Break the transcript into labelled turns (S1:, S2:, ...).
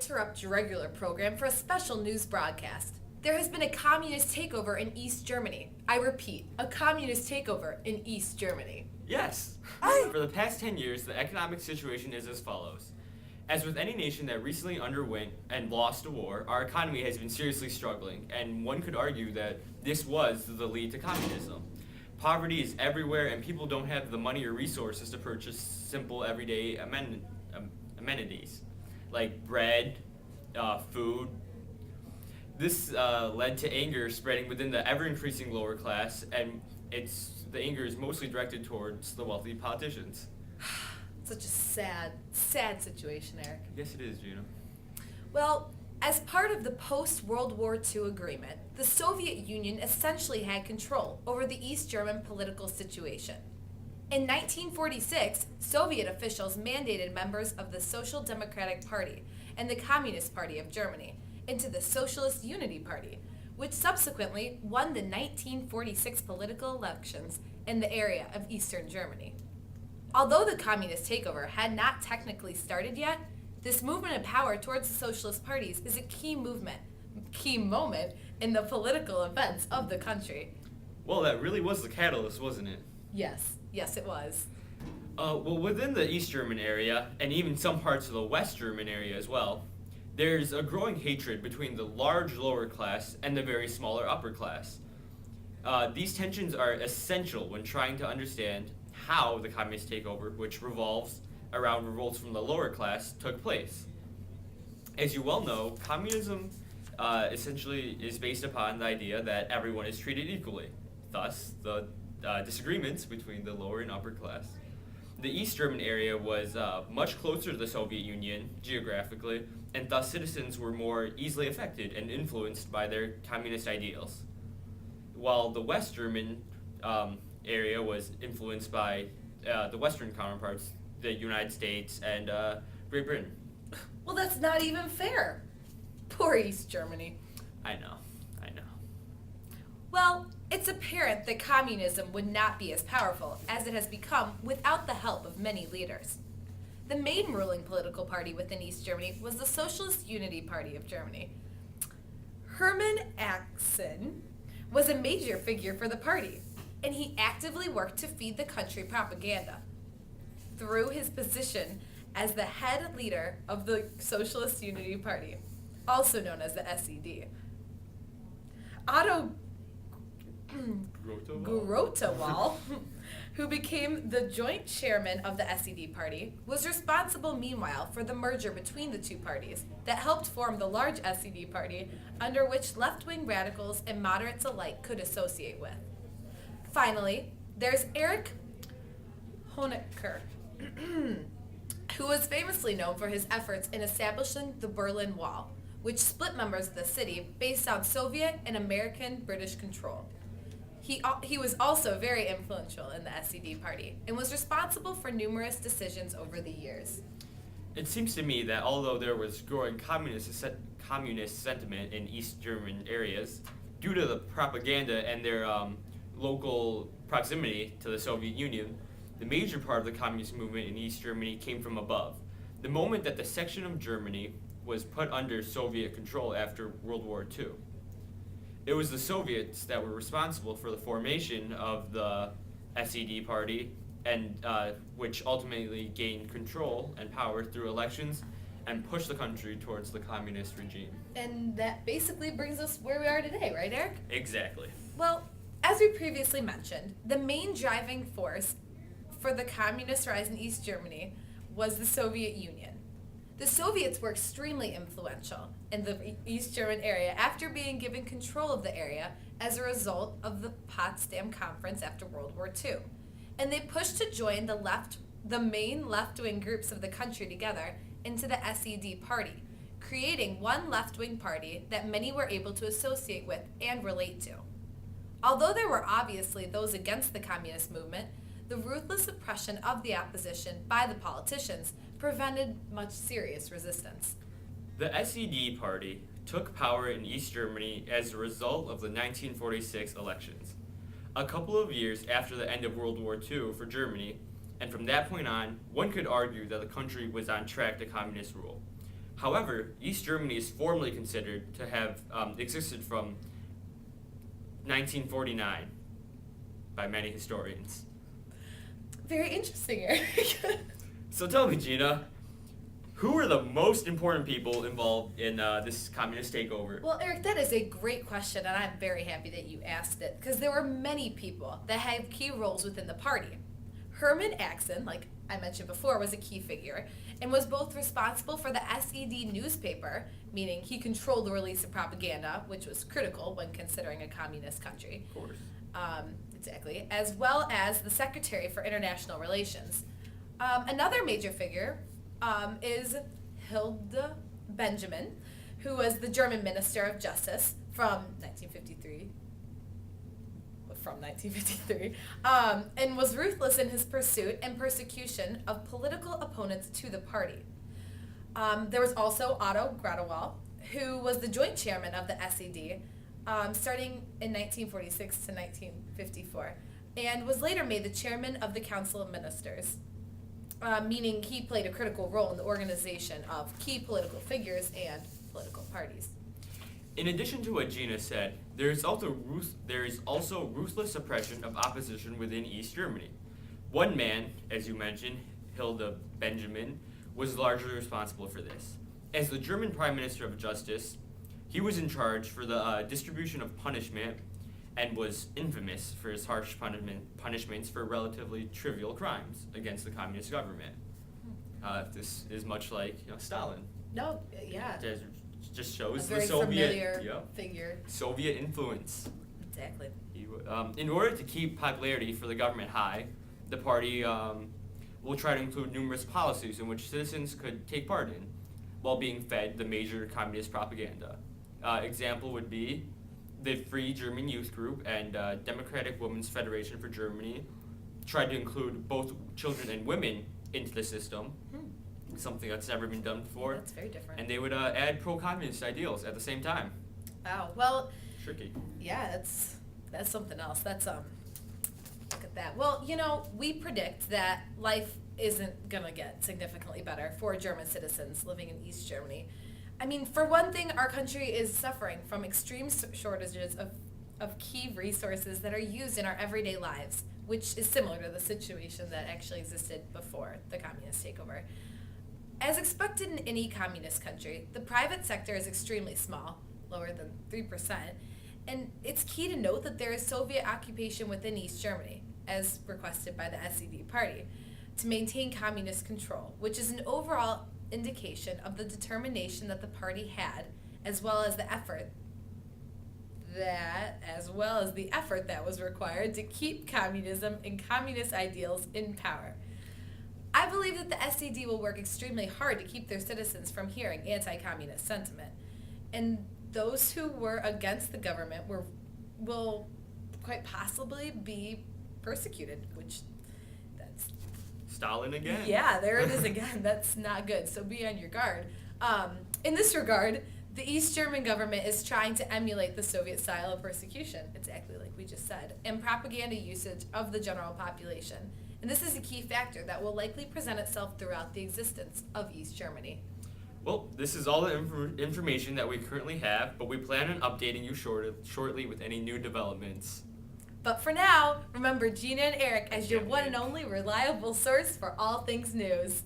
S1: interrupt your regular program for a special news broadcast. There has been a communist takeover in East Germany. I repeat, a communist takeover in East Germany.
S2: Yes. For the past 10 years, the economic situation is as follows. As with any nation that recently underwent and lost a war, our economy has been seriously struggling, and one could argue that this was the lead to communism. Poverty is everywhere, and people don't have the money or resources to purchase simple everyday amenities, like bread, food. This led to anger spreading within the ever-increasing lower class, and the anger is mostly directed towards the wealthy politicians.
S1: Such a sad situation, Eric.
S2: Yes, it is, Gina.
S1: Well, as part of the post-World War II agreement, the Soviet Union essentially had control over the East German political situation. In 1946, Soviet officials mandated members of the Social Democratic Party and the Communist Party of Germany into the Socialist Unity Party, which subsequently won the 1946 political elections in the area of Eastern Germany. Although the communist takeover had not technically started yet, this movement of power towards the socialist parties is a key moment in the political events of the country.
S2: Well, that really was the catalyst, wasn't it?
S1: Yes, it was.
S2: Well, within the East German area, and even some parts of the West German area as well, there's a growing hatred between the large lower class and the very smaller upper class. These tensions are essential when trying to understand how the communist takeover, which revolves around revolts from the lower class, took place. As you well know, communism essentially is based upon the idea that everyone is treated equally, thus the disagreements between the lower and upper class. The East German area was much closer to the Soviet Union geographically, and thus citizens were more easily affected and influenced by their communist ideals. While the West German area was influenced by the Western counterparts, the United States and Great Britain.
S1: Well, that's not even fair. Poor East Germany.
S2: I know.
S1: Well, it's apparent that communism would not be as powerful as it has become without the help of many leaders. The main ruling political party within East Germany was the Socialist Unity Party of Germany. Hermann Axen was a major figure for the party, and he actively worked to feed the country propaganda through his position as the head leader of the Socialist Unity Party, also known as the SED. Otto Grotewall, who became the joint chairman of the SED party, was responsible meanwhile for the merger between the two parties that helped form the large SED party, under which left-wing radicals and moderates alike could associate with. Finally, there's Erich Honecker, who was famously known for his efforts in establishing the Berlin Wall, which split members of the city based on Soviet and American-British control. He was also very influential in the SED party and was responsible for numerous decisions over the years.
S2: It seems to me that although there was growing communist sentiment in East German areas, due to the propaganda and their local proximity to the Soviet Union, the major part of the communist movement in East Germany came from above. The moment that the section of Germany was put under Soviet control after World War II. It was the Soviets that were responsible for the formation of the SED party, and which ultimately gained control and power through elections and pushed the country towards the communist regime.
S1: And that basically brings us where we are today, right, Eric?
S2: Exactly.
S1: Well, as we previously mentioned, the main driving force for the communist rise in East Germany was the Soviet Union. The Soviets were extremely influential in the East German area after being given control of the area as a result of the Potsdam Conference after World War II. And they pushed to join the main left-wing groups of the country together into the SED party, creating one left-wing party that many were able to associate with and relate to. Although there were obviously those against the communist movement, the ruthless oppression of the opposition by the politicians prevented much serious resistance.
S2: The SED party took power in East Germany as a result of the 1946 elections, a couple of years after the end of World War II for Germany, and from that point on, one could argue that the country was on track to communist rule. However, East Germany is formally considered to have existed from 1949 by many historians.
S1: Very interesting, Eric.
S2: So tell me, Gina, who were the most important people involved in this communist takeover?
S1: Well, Eric, that is a great question, and I'm very happy that you asked it, because there were many people that had key roles within the party. Hermann Axen, like I mentioned before, was a key figure, and was both responsible for the SED newspaper, meaning he controlled the release of propaganda, which was critical when considering a communist country.
S2: Of course.
S1: Exactly, as well as the Secretary for International Relations. Another major figure is Hilde Benjamin, who was the German Minister of Justice from 1953, and was ruthless in his pursuit and persecution of political opponents to the party. There was also Otto Gradewald, who was the joint chairman of the SED, starting in 1946 to 1954, and was later made the chairman of the Council of Ministers, meaning he played a critical role in the organization of key political figures and political parties.
S2: In addition to what Gina said, there is also ruthless suppression of opposition within East Germany. One man, as you mentioned, Hilde Benjamin, was largely responsible for this. As the German Prime Minister of Justice, he was in charge for the distribution of punishment and was infamous for his harsh punishments for relatively trivial crimes against the communist government. This is much like Stalin.
S1: No, yeah.
S2: It just shows
S1: A very
S2: the Soviet
S1: familiar figure.
S2: Soviet influence.
S1: Exactly.
S2: In order to keep popularity for the government high, the party will try to include numerous policies in which citizens could take part in, while being fed the major communist propaganda. Example would be the Free German Youth Group and Democratic Women's Federation for Germany tried to include both children and women into the system, something that's never been done before.
S1: That's very different.
S2: And they would add pro-communist ideals at the same time.
S1: Wow. Well,
S2: Tricky.
S1: yeah, that's something else. That's look at that. Well, we predict that life isn't gonna get significantly better for German citizens living in East Germany. I mean, for one thing, our country is suffering from extreme shortages of key resources that are used in our everyday lives, which is similar to the situation that actually existed before the communist takeover. As expected in any communist country, the private sector is extremely small, lower than 3%, and it's key to note that there is Soviet occupation within East Germany, as requested by the SED party, to maintain communist control, which is an overall indication of the determination that the party had, as well as the effort that was required to keep communism and communist ideals in power. I believe that the SED will work extremely hard to keep their citizens from hearing anti-communist sentiment, and those who were against the government will quite possibly be persecuted, which that's
S2: Stalin again.
S1: Yeah, there it is again. That's not good. So be on your guard. In this regard, the East German government is trying to emulate the Soviet style of persecution, exactly like we just said, and propaganda usage of the general population. And this is a key factor that will likely present itself throughout the existence of East Germany.
S2: Well, this is all the information that we currently have, but we plan on updating you shortly with any new developments.
S1: But for now, remember Gina and Eric as your one and only reliable source for all things news.